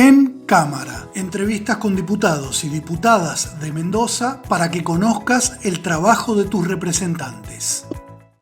En Cámara, entrevistas con diputados y diputadas de Mendoza para que conozcas el trabajo de tus representantes.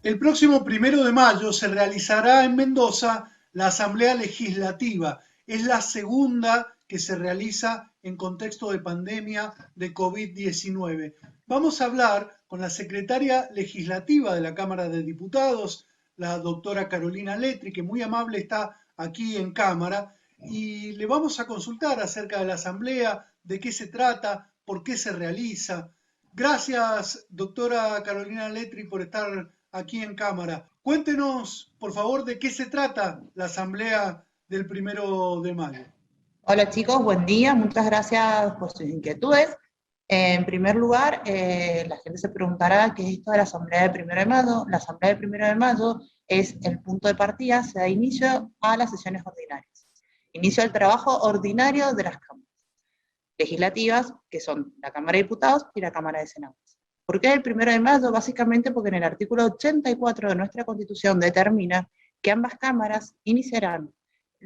El próximo 1 de mayo se realizará en Mendoza la Asamblea Legislativa. Es la segunda que se realiza en contexto de pandemia de COVID-19. Vamos a hablar con la secretaria legislativa de la Cámara de Diputados, la doctora Carolina Letri, que muy amable está aquí en Cámara, y le vamos a consultar acerca de la Asamblea, de qué se trata, por qué se realiza. Gracias, doctora Carolina Letri, por estar aquí en Cámara. Cuéntenos, por favor, de qué se trata la Asamblea del 1 de mayo. Hola chicos, buen día, muchas gracias por sus inquietudes. En primer lugar, la gente se preguntará qué es esto de la Asamblea del 1 de mayo. La Asamblea del 1 de mayo es el punto de partida, se da inicio a las sesiones ordinarias. Inicio al trabajo ordinario de las cámaras legislativas, que son la Cámara de Diputados y la Cámara de Senadores. ¿Por qué el 1 de mayo? Básicamente porque en el artículo 84 de nuestra Constitución determina que ambas cámaras iniciarán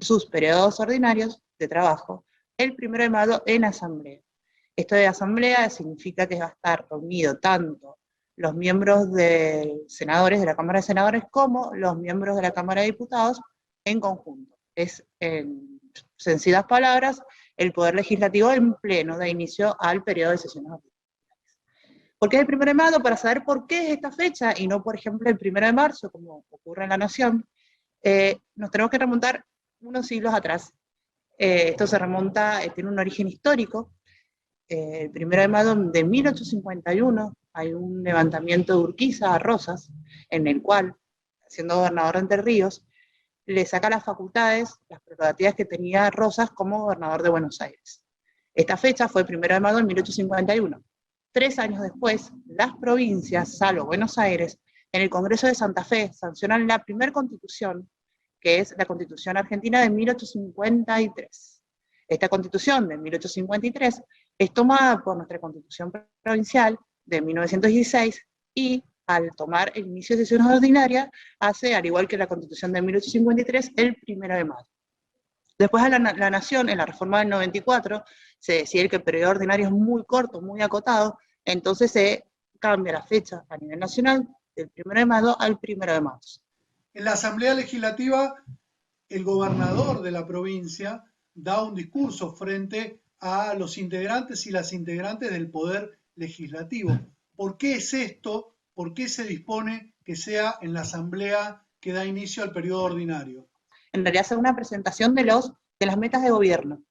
sus periodos ordinarios de trabajo el 1 de mayo en asamblea. Esto de asamblea significa que va a estar reunido tanto los miembros de senadores de la Cámara de Senadores como los miembros de la Cámara de Diputados en conjunto. Es, en sencillas palabras, el Poder Legislativo en pleno de inicio al periodo de sesiones ordinarias. ¿Por qué el 1 de mayo? Para saber por qué es esta fecha y no, por ejemplo, el 1 de marzo, como ocurre en la Nación, nos tenemos que remontar unos siglos atrás. Esto se remonta, tiene un origen histórico. El 1 de mayo de 1851 hay un levantamiento de Urquiza a Rosas, en el cual, siendo gobernador de Entre Ríos, le saca las facultades, las prerrogativas que tenía Rosas como gobernador de Buenos Aires. Esta fecha fue el 1 de mayo de 1851. 3 años después, las provincias, salvo Buenos Aires, en el Congreso de Santa Fe, sancionan la primera constitución, que es la Constitución Argentina de 1853. Esta Constitución de 1853 es tomada por nuestra Constitución Provincial de 1916 y al tomar el inicio de sesiones ordinarias hace, al igual que la Constitución de 1853, el 1 de mayo. Después a la Nación, en la reforma del 94, se decide que el periodo ordinario es muy corto, muy acotado, entonces se cambia la fecha a nivel nacional del 1 de mayo al 1 de marzo. En la Asamblea Legislativa, el gobernador de la provincia da un discurso frente a los integrantes y las integrantes del Poder Legislativo. ¿Por qué es esto? ¿Por qué se dispone que sea en la Asamblea que da inicio al periodo ordinario? En realidad es una presentación de las metas de gobierno.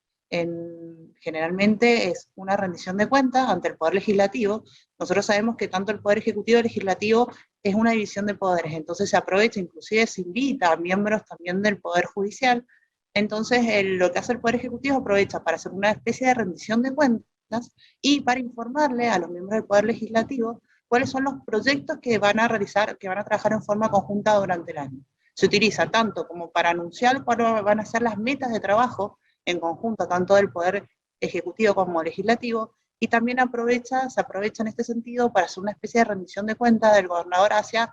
Generalmente es una rendición de cuentas ante el Poder Legislativo. Nosotros sabemos que tanto el Poder Ejecutivo y el Legislativo es una división de poderes, entonces se aprovecha, inclusive se invita a miembros también del Poder Judicial. Entonces lo que hace el Poder Ejecutivo aprovecha para hacer una especie de rendición de cuentas y para informarle a los miembros del Poder Legislativo cuáles son los proyectos que van a realizar, que van a trabajar en forma conjunta durante el año. Se utiliza tanto como para anunciar cuáles van a ser las metas de trabajo en conjunto, tanto del Poder Ejecutivo como Legislativo, y también se aprovecha en este sentido para hacer una especie de rendición de cuentas del gobernador hacia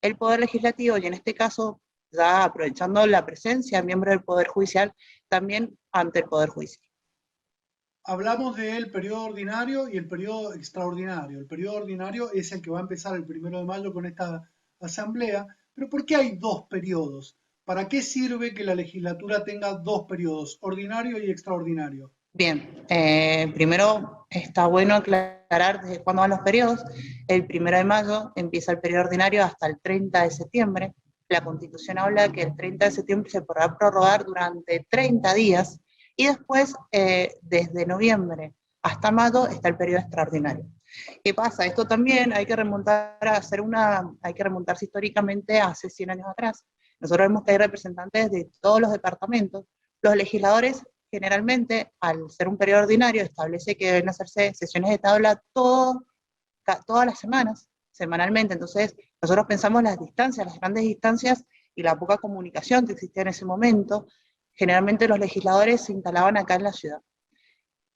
el Poder Legislativo, y en este caso, ya aprovechando la presencia de miembros del Poder Judicial, también ante el Poder Judicial. Hablamos del periodo ordinario y el periodo extraordinario. El periodo ordinario es el que va a empezar el 1 de mayo con esta asamblea, pero ¿por qué hay 2 periodos? ¿Para qué sirve que la legislatura tenga 2 periodos, ordinario y extraordinario? Bien, primero está bueno aclarar desde cuándo van los periodos. El 1 de mayo empieza el periodo ordinario hasta el 30 de septiembre. La Constitución habla que el 30 de septiembre se podrá prorrogar durante 30 días y después, desde noviembre hasta mayo, está el periodo extraordinario. ¿Qué pasa? Esto también hay que remontarse históricamente hace 100 años atrás. Nosotros vemos que hay representantes de todos los departamentos. Los legisladores generalmente, al ser un periodo ordinario, establece que deben hacerse sesiones de tabla todas las semanas, semanalmente. Entonces, nosotros pensamos las distancias, las grandes distancias y la poca comunicación que existía en ese momento. Generalmente los legisladores se instalaban acá en la ciudad.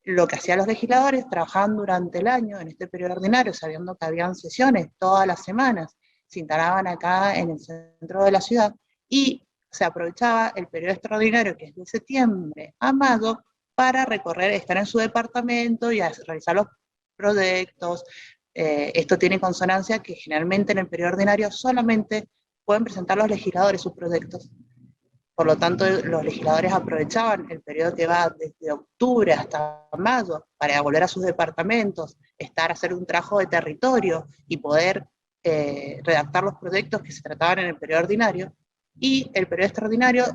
Lo que hacían los legisladores, trabajaban durante el año en este periodo ordinario, sabiendo que habían sesiones todas las semanas, se instalaban acá en el centro de la ciudad y se aprovechaba el periodo extraordinario, que es de septiembre a mayo, para recorrer, estar en su departamento y realizar los proyectos. Esto tiene consonancia que generalmente en el periodo ordinario solamente pueden presentar los legisladores sus proyectos. Por lo tanto, los legisladores aprovechaban el periodo que va desde octubre hasta mayo para volver a sus departamentos, hacer un trabajo de territorio y poder redactar los proyectos que se trataban en el periodo ordinario. Y el periodo extraordinario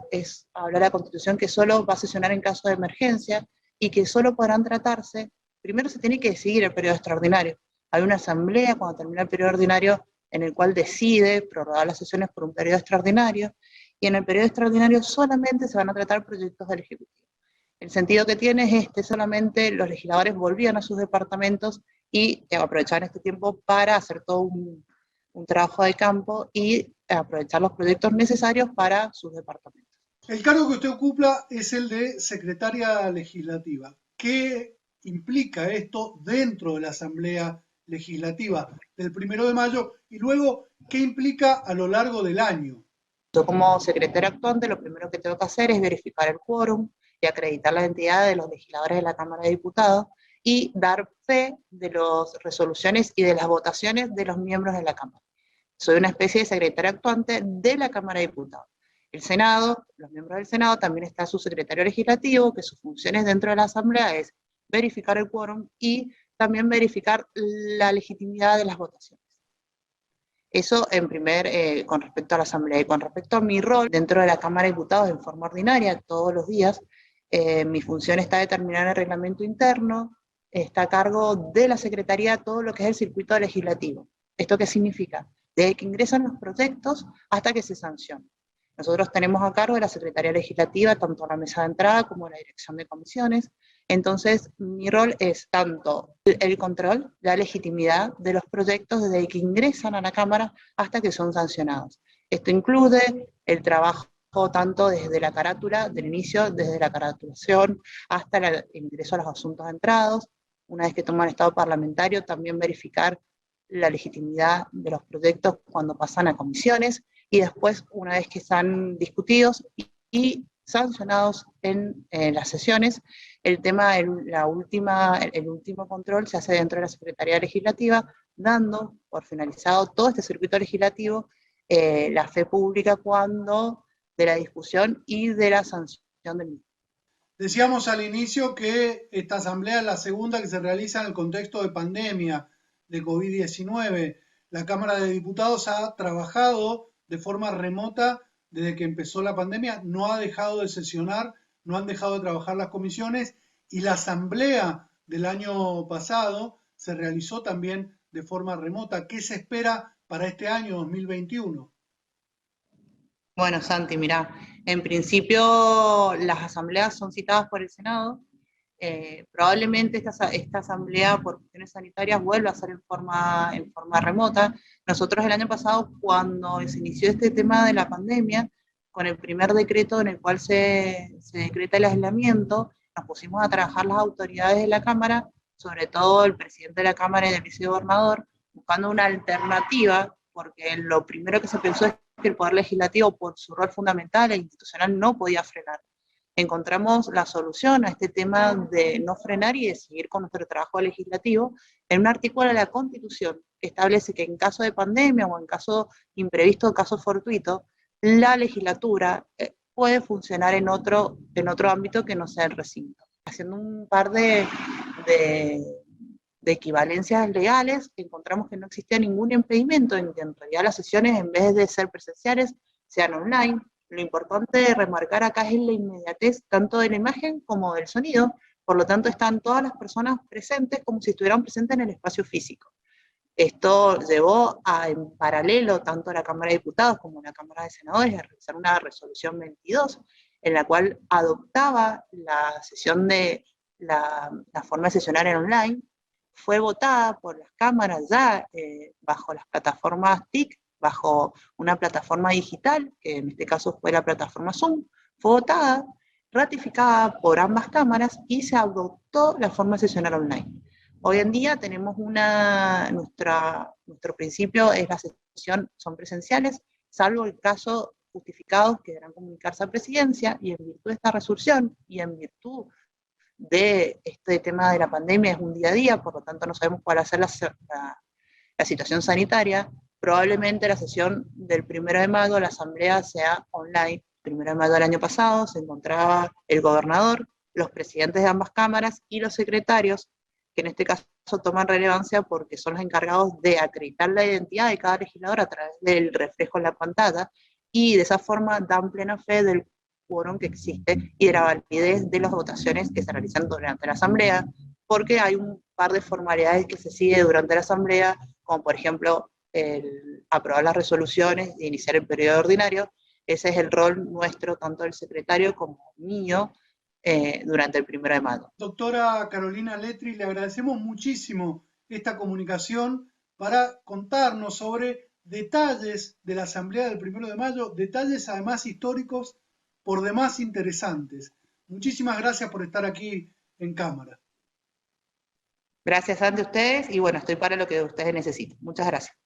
habla de la Constitución que solo va a sesionar en caso de emergencia y que solo podrán tratarse, primero se tiene que decidir el periodo extraordinario. Hay una asamblea cuando termina el periodo ordinario en el cual decide prorrogar las sesiones por un periodo extraordinario, y en el periodo extraordinario solamente se van a tratar proyectos del Ejecutivo. El sentido que tiene es solamente los legisladores volvían a sus departamentos y aprovechaban este tiempo para hacer todo un trabajo de campo y aprovechar los proyectos necesarios para sus departamentos. El cargo que usted ocupa es el de secretaria legislativa. ¿Qué implica esto dentro de la Asamblea Legislativa del 1 de mayo? Y luego, ¿qué implica a lo largo del año? Yo como secretaria actuante lo primero que tengo que hacer es verificar el quórum y acreditar la identidad de los legisladores de la Cámara de Diputados y dar fe de las resoluciones y de las votaciones de los miembros de la Cámara. Soy una especie de secretaria actuante de la Cámara de Diputados. El Senado, los miembros del Senado, también está su secretario legislativo, que sus funciones dentro de la Asamblea es verificar el quórum y también verificar la legitimidad de las votaciones. Eso con respecto a la Asamblea. Y con respecto a mi rol dentro de la Cámara de Diputados en forma ordinaria, todos los días, mi función está determinada en el reglamento interno, está a cargo de la Secretaría todo lo que es el circuito legislativo. ¿Esto qué significa? Desde que ingresan los proyectos hasta que se sancionan. Nosotros tenemos a cargo de la Secretaría Legislativa tanto la mesa de entrada como la dirección de comisiones. Entonces, mi rol es tanto el control, la legitimidad de los proyectos desde que ingresan a la Cámara hasta que son sancionados. Esto incluye el trabajo tanto desde la carátula, del inicio, desde la caratulación hasta el ingreso a los asuntos entrados. Una vez que toman estado parlamentario, también verificar la legitimidad de los proyectos cuando pasan a comisiones y después, una vez que están discutidos y sancionados en las sesiones, el último control se hace dentro de la Secretaría Legislativa, dando por finalizado todo este circuito legislativo la fe pública de la discusión y de la sanción del mismo. Decíamos al inicio que esta asamblea es la segunda que se realiza en el contexto de pandemia de COVID-19. La Cámara de Diputados ha trabajado de forma remota desde que empezó la pandemia, no ha dejado de sesionar, no han dejado de trabajar las comisiones, y la asamblea del año pasado se realizó también de forma remota. ¿Qué se espera para este año 2021? Bueno, Santi, mirá, en principio las asambleas son citadas por el Senado. Probablemente esta asamblea por cuestiones sanitarias vuelva a ser en forma remota. Nosotros el año pasado, cuando se inició este tema de la pandemia, con el primer decreto en el cual se decreta el aislamiento, nos pusimos a trabajar las autoridades de la Cámara, sobre todo el presidente de la Cámara y el vicegobernador, buscando una alternativa, porque lo primero que se pensó es que el Poder Legislativo, por su rol fundamental e institucional, no podía frenar. Encontramos la solución a este tema de no frenar y de seguir con nuestro trabajo legislativo en un artículo de la Constitución que establece que en caso de pandemia o en caso imprevisto o caso fortuito, la legislatura puede funcionar en otro ámbito que no sea el recinto. Haciendo un par de equivalencias legales, encontramos que no existía ningún impedimento en que en realidad las sesiones, en vez de ser presenciales, sean online. Lo importante de remarcar acá es la inmediatez tanto de la imagen como del sonido, por lo tanto están todas las personas presentes como si estuvieran presentes en el espacio físico. Esto llevó en paralelo tanto a la Cámara de Diputados como a la Cámara de Senadores a realizar una resolución 22, en la cual adoptaba la sesión de la forma de sesionar en online. Fue votada por las cámaras ya bajo las plataformas TIC, bajo una plataforma digital, que en este caso fue la plataforma Zoom, fue votada, ratificada por ambas cámaras y se adoptó la forma de sesionar online. Hoy en día tenemos nuestro principio es la sesión, son presenciales, salvo el caso justificados que deberán comunicarse a presidencia, y en virtud de esta resolución y en virtud de este tema de la pandemia es un día a día, por lo tanto no sabemos cuál va a ser la situación sanitaria. Probablemente la sesión del 1 de mayo, la asamblea sea online. El 1 de mayo del año pasado se encontraba el gobernador, los presidentes de ambas cámaras y los secretarios, que en este caso toman relevancia porque son los encargados de acreditar la identidad de cada legislador a través del reflejo en la pantalla, y de esa forma dan plena fe del quórum que existe y de la validez de las votaciones que se realizan durante la asamblea, porque hay un par de formalidades que se sigue durante la asamblea, como por ejemplo el aprobar las resoluciones e iniciar el periodo ordinario. Ese es el rol nuestro, tanto del secretario como mío, durante el 1 de mayo. Doctora Carolina Letri, le agradecemos muchísimo esta comunicación para contarnos sobre detalles de la Asamblea del 1 de mayo, detalles además históricos por demás interesantes. Muchísimas gracias por estar aquí en cámara. Gracias a ustedes y bueno, estoy para lo que ustedes necesiten. Muchas gracias.